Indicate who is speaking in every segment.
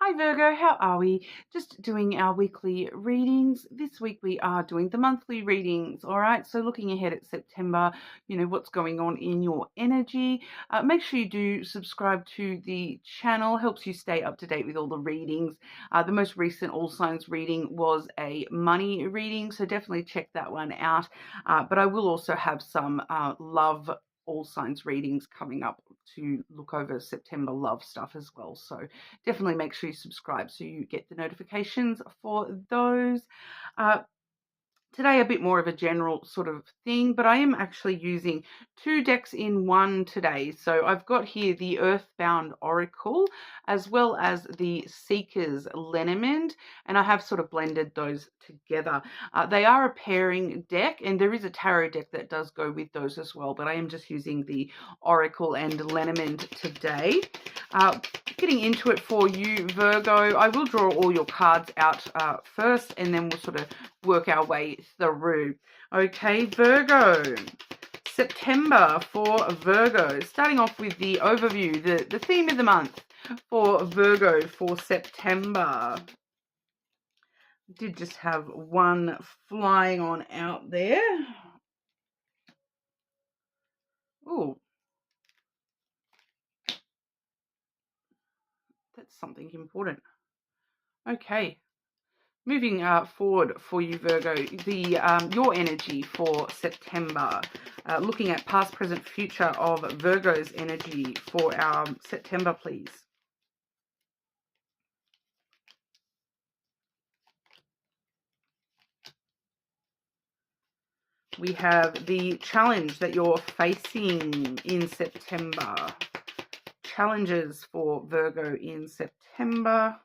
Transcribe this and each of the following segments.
Speaker 1: Hi Virgo, how are we? Just doing our weekly readings. This week we are doing the monthly readings, all right? So looking ahead at September, what's going on in your energy. Make sure you do subscribe to the channel, helps you stay up to date with all the readings. The most recent All Signs reading was a money reading, so definitely check that one out. But I will also have some love All Signs readings coming up to look over September love stuff as well. So definitely make sure you subscribe so you get the notifications for those. Today, a bit more of a general sort of thing, but I am actually using two decks in one today. So I've got here the Earthbound Oracle as well as the Seeker's Lenormand, and I have sort of blended those together. They are a pairing deck, and there is a tarot deck that does go with those as well, but I am just using the Oracle and Lenormand today. Getting into it for you, Virgo, I will draw all your cards out first, and then we'll sort of work our way through. Okay, Virgo, September for Virgo. Starting off with the overview, the theme of the month for Virgo for September. Did just have one flying on out there. Oh, that's something important. Okay. Moving forward for you, Virgo, your energy for September. Looking at past, present, future of Virgo's energy for our September, please. We have the challenge that you're facing in September. Challenges for Virgo in September.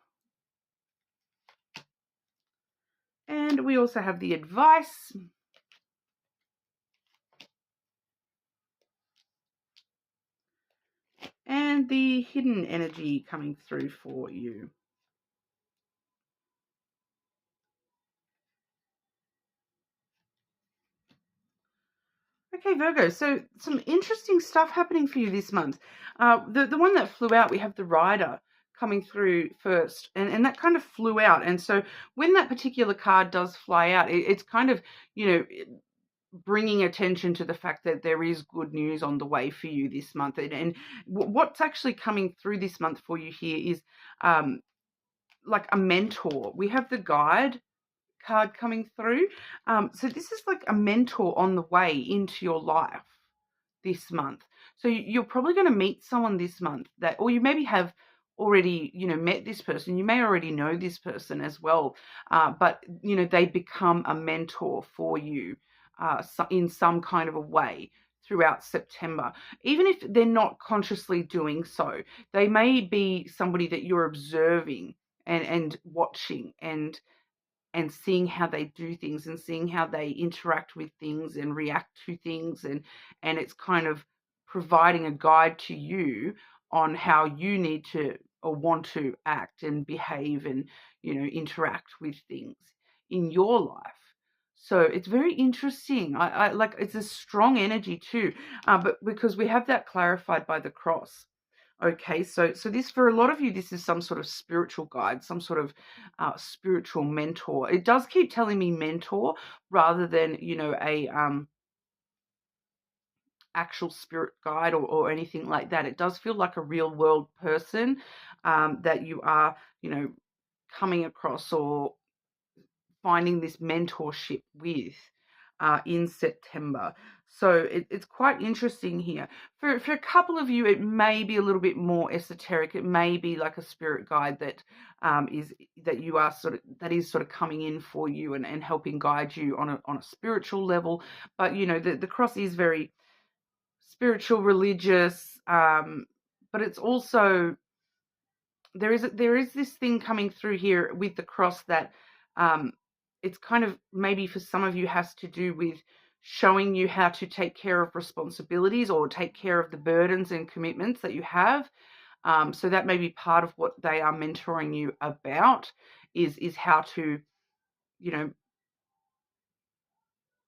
Speaker 1: And we also have the advice. And the hidden energy coming through for you. Okay, Virgo, so some interesting stuff happening for you this month. The one that flew out, we have the Rider coming through first, and that kind of flew out. And so when that particular card does fly out, it's kind of, bringing attention to the fact that there is good news on the way for you this month. And what's actually coming through this month for you here is like a mentor. We have the Guide card coming through. So this is like a mentor on the way into your life this month. So you're probably going to meet someone this month that, or you maybe have already, met this person. You may already know this person as well, but, they become a mentor for you in some kind of a way throughout September. Even if they're not consciously doing so, they may be somebody that you're observing and watching and seeing how they do things and seeing how they interact with things and react to things, and it's kind of providing a guide to you on how you need to or want to act and behave and interact with things in your life. So it's very interesting. I like, it's a strong energy too, but because we have that clarified by the cross. Okay, so this, for a lot of you, this is some sort of spiritual guide, some sort of spiritual mentor. It does keep telling me mentor rather than, a actual spirit guide or anything like that. It does feel like a real world person that you are, coming across or finding this mentorship with in September. So it's quite interesting here. For a couple of you, it may be a little bit more esoteric. It may be like a spirit guide that is sort of coming in for you and helping guide you on a spiritual level. But the cross is very spiritual, religious, but it's also there is this thing coming through here with the cross that it's kind of, maybe for some of you, has to do with showing you how to take care of responsibilities or take care of the burdens and commitments that you have. So that may be part of what they are mentoring you about, is how to,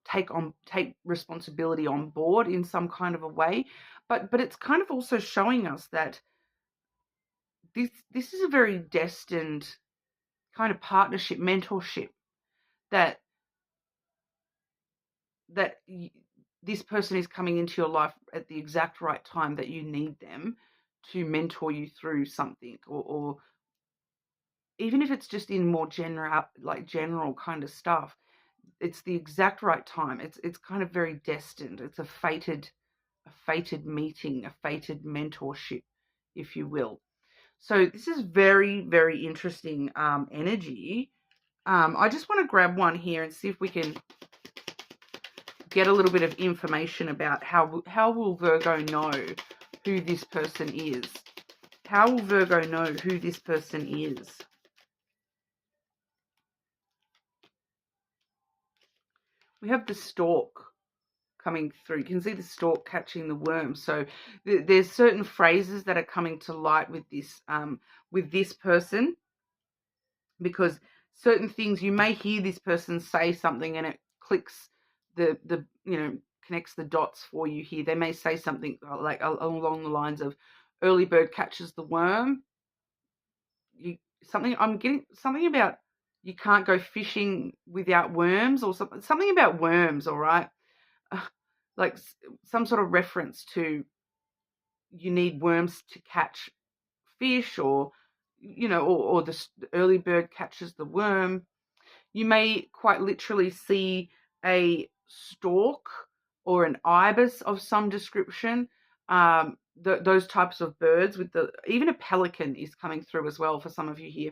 Speaker 1: take responsibility on board in some kind of a way. But it's kind of also showing us that this is a very destined kind of partnership, mentorship that this person is coming into your life at the exact right time that you need them to mentor you through something, or even if it's just in more general kind of stuff. It's the exact right time. It's kind of very destined. It's a fated meeting, a fated mentorship, if you will. So this is very, very interesting energy. I just want to grab one here and see if we can get a little bit of information about how will Virgo know who this person is. How will Virgo know who this person is? We have the stork coming through. You can see the stork catching the worm. So there's certain phrases that are coming to light with this person, because certain things you may hear this person say something and it clicks connects the dots for you here. They may say something like along the lines of early bird catches the worm. I'm getting something about you can't go fishing without worms, or something about worms, all right? Like some sort of reference to you need worms to catch fish, or or the early bird catches the worm. You may quite literally see a stork or an ibis of some description. Those types of birds, even a pelican is coming through as well for some of you here.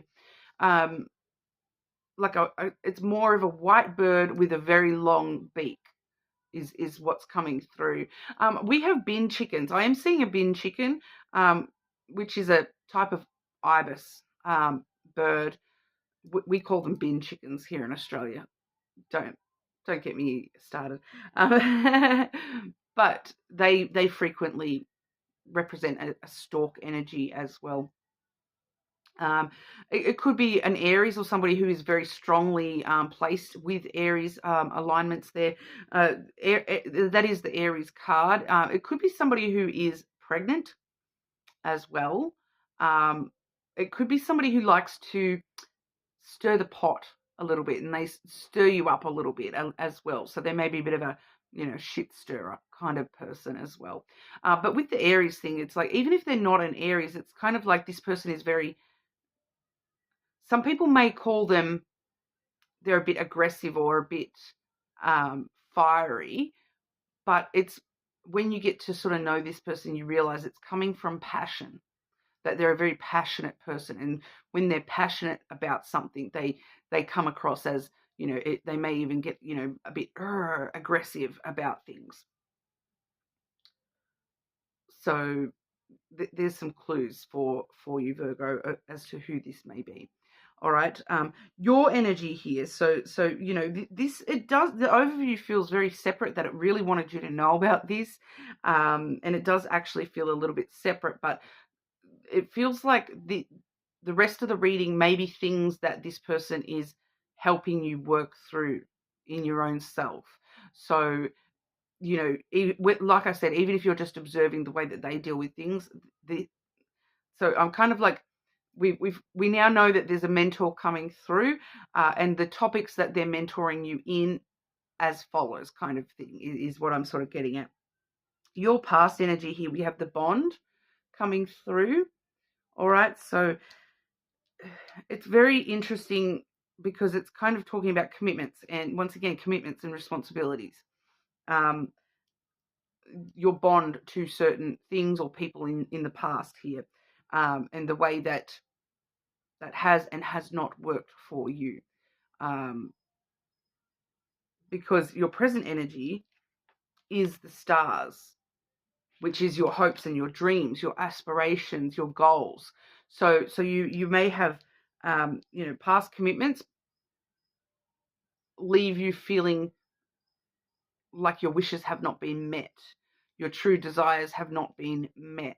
Speaker 1: Like it's more of a white bird with a very long beak is what's coming through. We have bin chickens. I am seeing a bin chicken, which is a type of ibis bird. We call them bin chickens here in Australia. Don't get me started. But they frequently represent a stork energy as well. It could be an Aries or somebody who is very strongly placed with Aries alignments there. That is the Aries card. It could be somebody who is pregnant as well. It could be somebody who likes to stir the pot a little bit, and they stir you up a little bit as well. So there may be a bit of a shit stirrer kind of person as well. But with the Aries thing, it's like even if they're not an Aries, it's kind of like this person is very. Some people may call them they're a bit aggressive or a bit fiery, but it's when you get to sort of know this person, you realize it's coming from passion, that they're a very passionate person. And when they're passionate about something, they come across as, they may even get, a bit aggressive about things. So there's some clues for you, Virgo, as to who this may be. All right. Your energy here. So the overview feels very separate, that it really wanted you to know about this. And it does actually feel a little bit separate, but it feels like the rest of the reading may be things that this person is helping you work through in your own self. So, like I said, even if you're just observing the way that they deal with things, so I'm kind of like, we now know that there's a mentor coming through, and the topics that they're mentoring you in as follows kind of thing is what I'm sort of getting at. Your past energy here, we have the bond coming through. All right, so it's very interesting because it's kind of talking about commitments, and once again, commitments and responsibilities. Your bond to certain things or people in the past here, and the way that has and has not worked for you. Because your present energy is the stars, which is your hopes and your dreams, your aspirations, your goals. So you may have, past commitments leave you feeling like your wishes have not been met. Your true desires have not been met,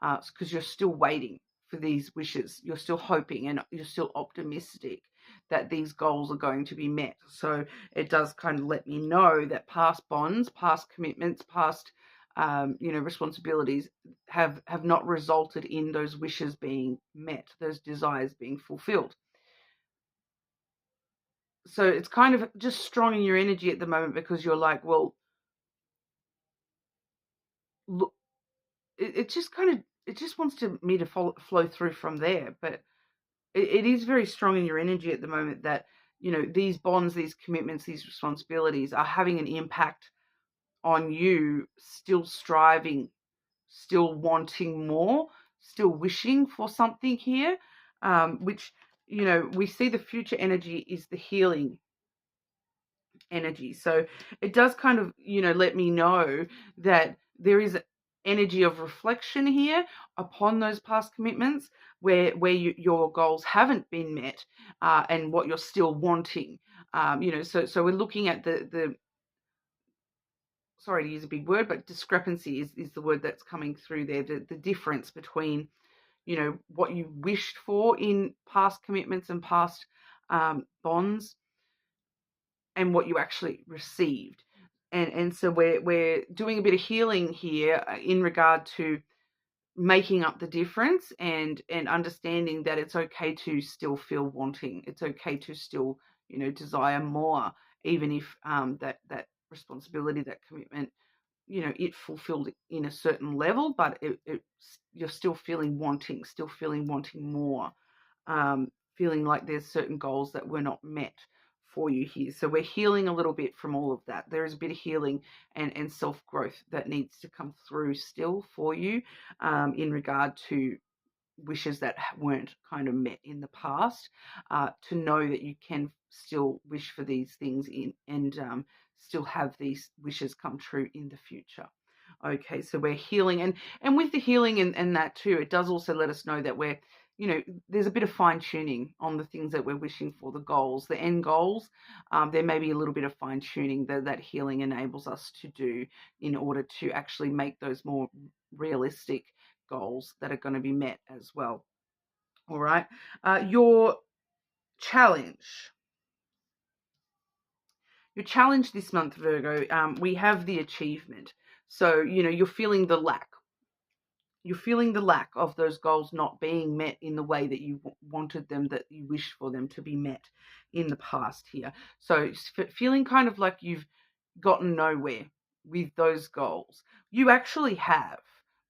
Speaker 1: because you're still waiting for these wishes. You're still hoping and you're still optimistic that these goals are going to be met. So it does kind of let me know that past bonds, past commitments, past responsibilities have not resulted in those wishes being met, those desires being fulfilled. So it's kind of just strong in your energy at the moment, because you're like, well, look, it just kind of, it just wants me to flow through from there. But it is very strong in your energy at the moment that, these bonds, these commitments, these responsibilities are having an impact on you, still striving, still wanting more, still wishing for something here, which, we see the future energy is the healing energy. So it does kind of, let me know that there is energy of reflection here upon those past commitments where your goals haven't been met, and what you're still wanting. So we're looking at the sorry to use a big word, but discrepancy is the word that's coming through there. The difference between, what you wished for in past commitments and past bonds, and what you actually received. And so we're doing a bit of healing here, in regard to making up the difference, and understanding that it's okay to still feel wanting. It's okay to still, desire more, even if that responsibility, that commitment, it fulfilled in a certain level, but you're still feeling wanting more, feeling like there's certain goals that were not met for you here. So we're healing a little bit from all of that. There is a bit of healing and self-growth that needs to come through still for you, in regard to wishes that weren't kind of met in the past, to know that you can still wish for these things and still have these wishes come true in the future. Okay, so we're healing, and with the healing and that too, it does also let us know that we're, there's a bit of fine tuning on the things that we're wishing for, the goals, the end goals. There may be a little bit of fine tuning that healing enables us to do in order to actually make those more realistic goals that are going to be met as well. All right. Your challenge. Your challenge this month, Virgo, we have the achievement. So, you're feeling the lack. You're feeling the lack of those goals not being met in the way that you wanted them, that you wished for them to be met in the past here. So feeling kind of like you've gotten nowhere with those goals. You actually have,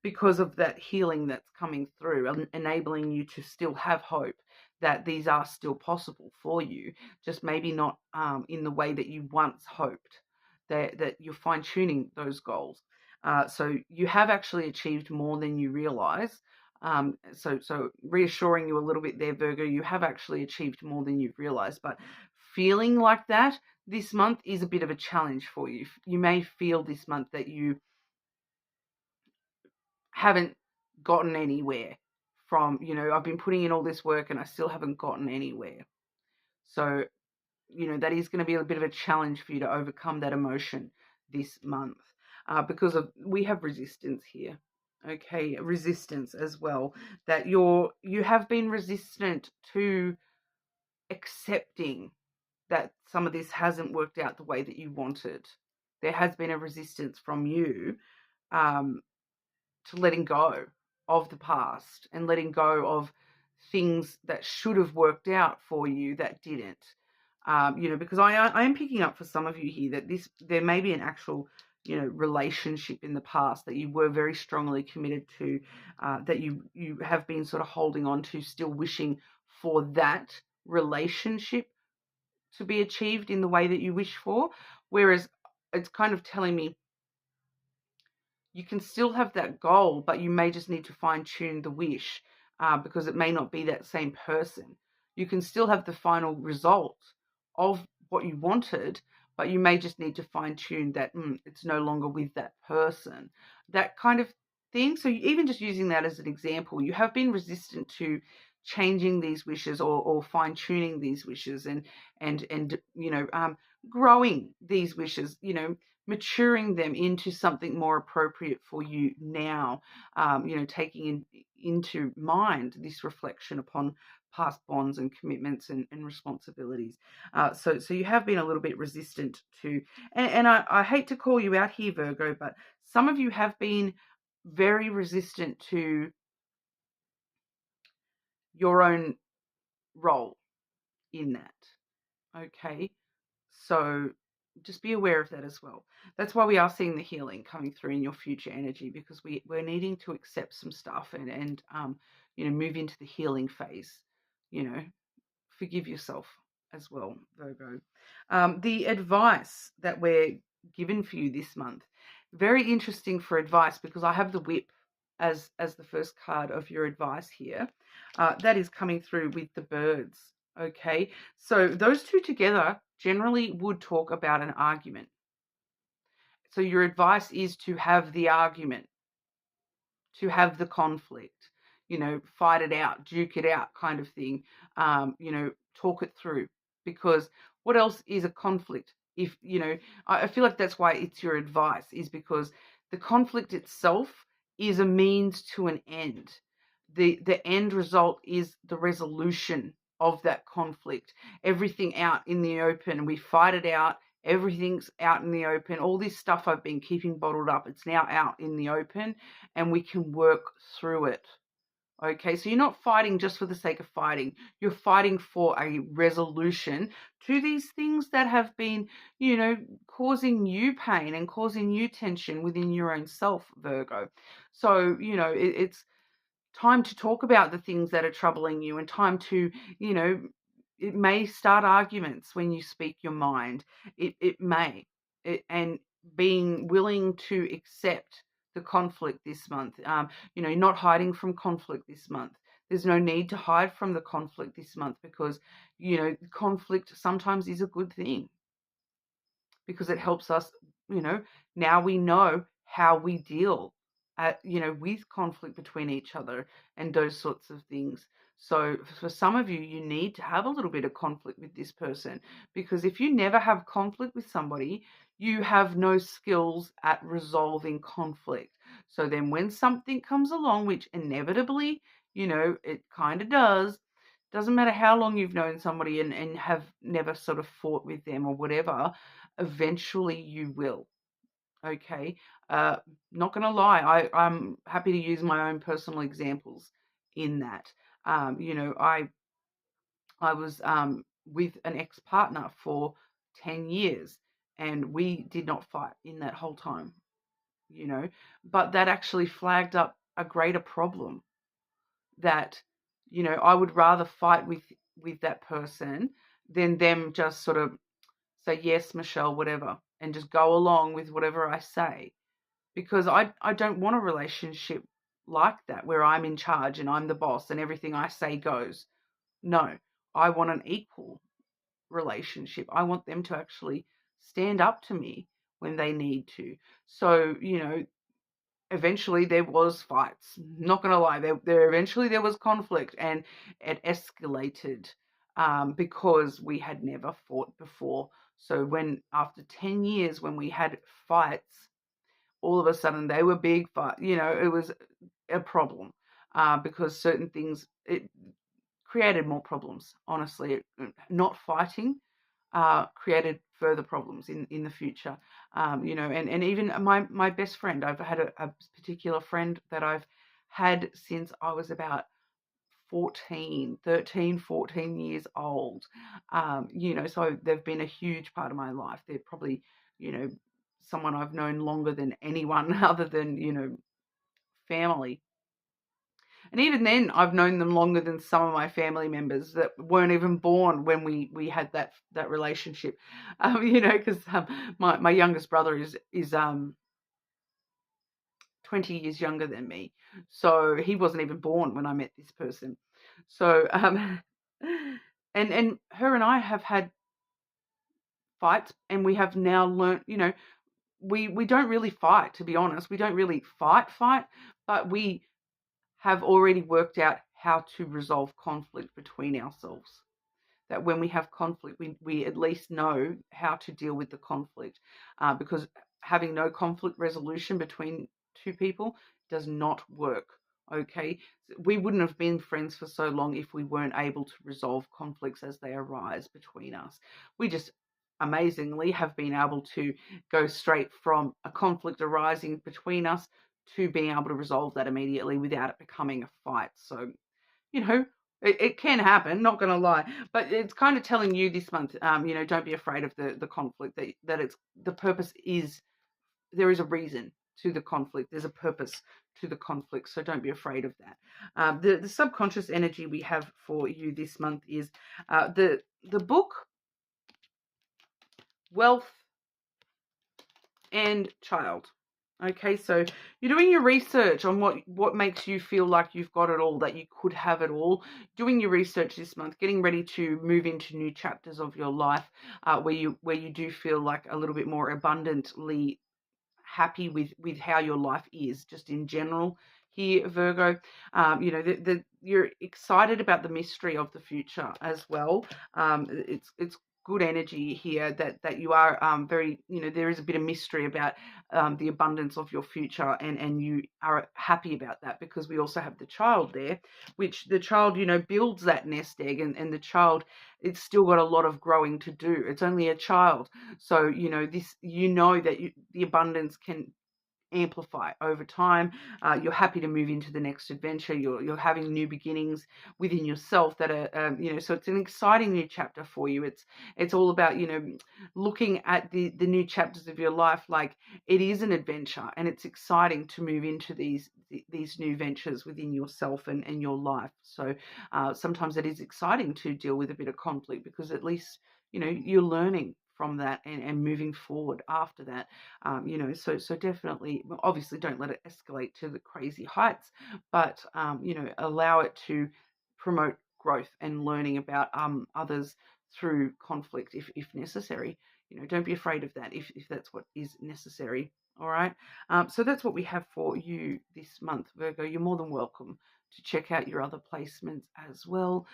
Speaker 1: because of that healing that's coming through, enabling you to still have hope that these are still possible for you, just maybe not in the way that you once hoped, that you're fine-tuning those goals. So you have actually achieved more than you realize. So reassuring you a little bit there, Virgo, you have actually achieved more than you've realized. But feeling like that this month is a bit of a challenge for you. You may feel this month that you haven't gotten anywhere from, I've been putting in all this work and I still haven't gotten anywhere. So, that is going to be a bit of a challenge for you to overcome that emotion this month, because we have resistance here. Okay, resistance as well, that you have been resistant to accepting that some of this hasn't worked out the way that you wanted. There has been a resistance from you, to letting go of the past and letting go of things that should have worked out for you that didn't. Because I am picking up for some of you here that there may be an actual, relationship in the past that you were very strongly committed to, that you have been sort of holding on to, still wishing for that relationship to be achieved in the way that you wish for. Whereas it's kind of telling me you can still have that goal, but you may just need to fine tune the wish, because it may not be that same person. You can still have the final result of what you wanted, but you may just need to fine tune that it's no longer with that person, that kind of thing. So even just using that as an example, you have been resistant to changing these wishes, or fine tuning these wishes, and growing these wishes, maturing them into something more appropriate for you now, taking into mind this reflection upon past bonds and commitments and responsibilities. So you have been a little bit resistant to, and I hate to call you out here, Virgo, but some of you have been very resistant to your own role in that. Okay. So just be aware of that as well. That's why we are seeing the healing coming through in your future energy, because we're needing to accept some stuff and move into the healing phase. Forgive yourself as well, Virgo. The advice that we're given for you this month, very interesting for advice, because I have the whip as the first card of your advice here. That is coming through with the birds. Okay, so those two together generally would talk about an argument. So your advice is to have the argument, to have the conflict, fight it out, duke it out kind of thing, talk it through. Because what else is a conflict? If, I feel like that's why it's your advice, is because the conflict itself is a means to an end. The end result is the resolution of that conflict. Everything out in the open, we fight it out. Everything's out in the open. All this stuff I've been keeping bottled up, it's now out in the open, and we can work through it. Okay, so you're not fighting just for the sake of fighting. You're fighting for a resolution to these things that have been, causing you pain and causing you tension within your own self, Virgo. So, it's time to talk about the things that are troubling you, and time to, it may start arguments when you speak your mind. It may. And being willing to accept the conflict this month, not hiding from conflict this month. There's no need to hide from the conflict this month, because, conflict sometimes is a good thing, because it helps us, now we know how we deal with conflict between each other and those sorts of things. So for some of you, you need to have a little bit of conflict with this person, because if you never have conflict with somebody, you have no skills at resolving conflict. So then when something comes along, which inevitably, it kind of doesn't matter how long you've known somebody and have never sort of fought with them or whatever, eventually you will. Okay. Not going to lie, I'm happy to use my own personal examples in that. I was with an ex-partner for 10 years, and we did not fight in that whole time, but that actually flagged up a greater problem, that, I would rather fight with that person than them just sort of say, yes, Michelle, whatever, and just go along with whatever I say. Because I don't want a relationship like that, where I'm in charge and I'm the boss and everything I say goes. No, I want an equal relationship. I want them to actually stand up to me when they need to. So, eventually there was fights. Not going to lie, there was conflict, and it escalated because we had never fought before. So when after 10 years, when we had fights, all of a sudden they were big fights. It was a problem because certain things, it created more problems. Honestly, not fighting created further problems in the future. And even my best friend, I've had a particular friend that I've had since I was about 14 years old. So they've been a huge part of my life. They're probably, someone I've known longer than anyone other than, family. And even then, I've known them longer than some of my family members that weren't even born when we had that relationship. Because my youngest brother is 20 years younger than me, so he wasn't even born when I met this person. So and her and I have had fights, and we have now learnt, we don't really fight, to be honest. We don't really fight, but we have already worked out how to resolve conflict between ourselves. That when we have conflict, we at least know how to deal with the conflict, because having no conflict resolution between two people does not work Okay, we wouldn't have been friends for so long if we weren't able to resolve conflicts as they arise between us. We just amazingly have been able to go straight from a conflict arising between us to being able to resolve that immediately without it becoming a fight. So, you know, it can happen, not going to lie, but it's kind of telling you this month, don't be afraid of the conflict, that it's the purpose is, there is a reason to the conflict. There's a purpose to the conflict, so don't be afraid of that. The subconscious energy we have for you this month is the book, wealth, and child. Okay, so you're doing your research on what makes you feel like you've got it all, that you could have it all. Doing your research this month, getting ready to move into new chapters of your life, where you do feel like a little bit more abundantly happy with how your life is, just in general here, Virgo. You're excited about the mystery of the future as well. It's good energy here that you are very, there is a bit of mystery about the abundance of your future, and you are happy about that, because we also have the child there, which the child, builds that nest egg, and the child, it's still got a lot of growing to do. It's only a child. So, that the abundance can amplify over time. You're happy to move into the next adventure. You're having new beginnings within yourself that are, so it's an exciting new chapter for you. It's all about, looking at the new chapters of your life like it is an adventure, and it's exciting to move into these new ventures within yourself and your life. So sometimes it is exciting to deal with a bit of conflict, because at least, you're learning from that and moving forward after that. So definitely, obviously, don't let it escalate to the crazy heights, but allow it to promote growth and learning about others through conflict if necessary. Don't be afraid of that if that's what is necessary. All right. So that's what we have for you this month, Virgo. You're more than welcome to check out your other placements as well.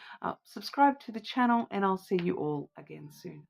Speaker 1: Subscribe to the channel, and I'll see you all again soon.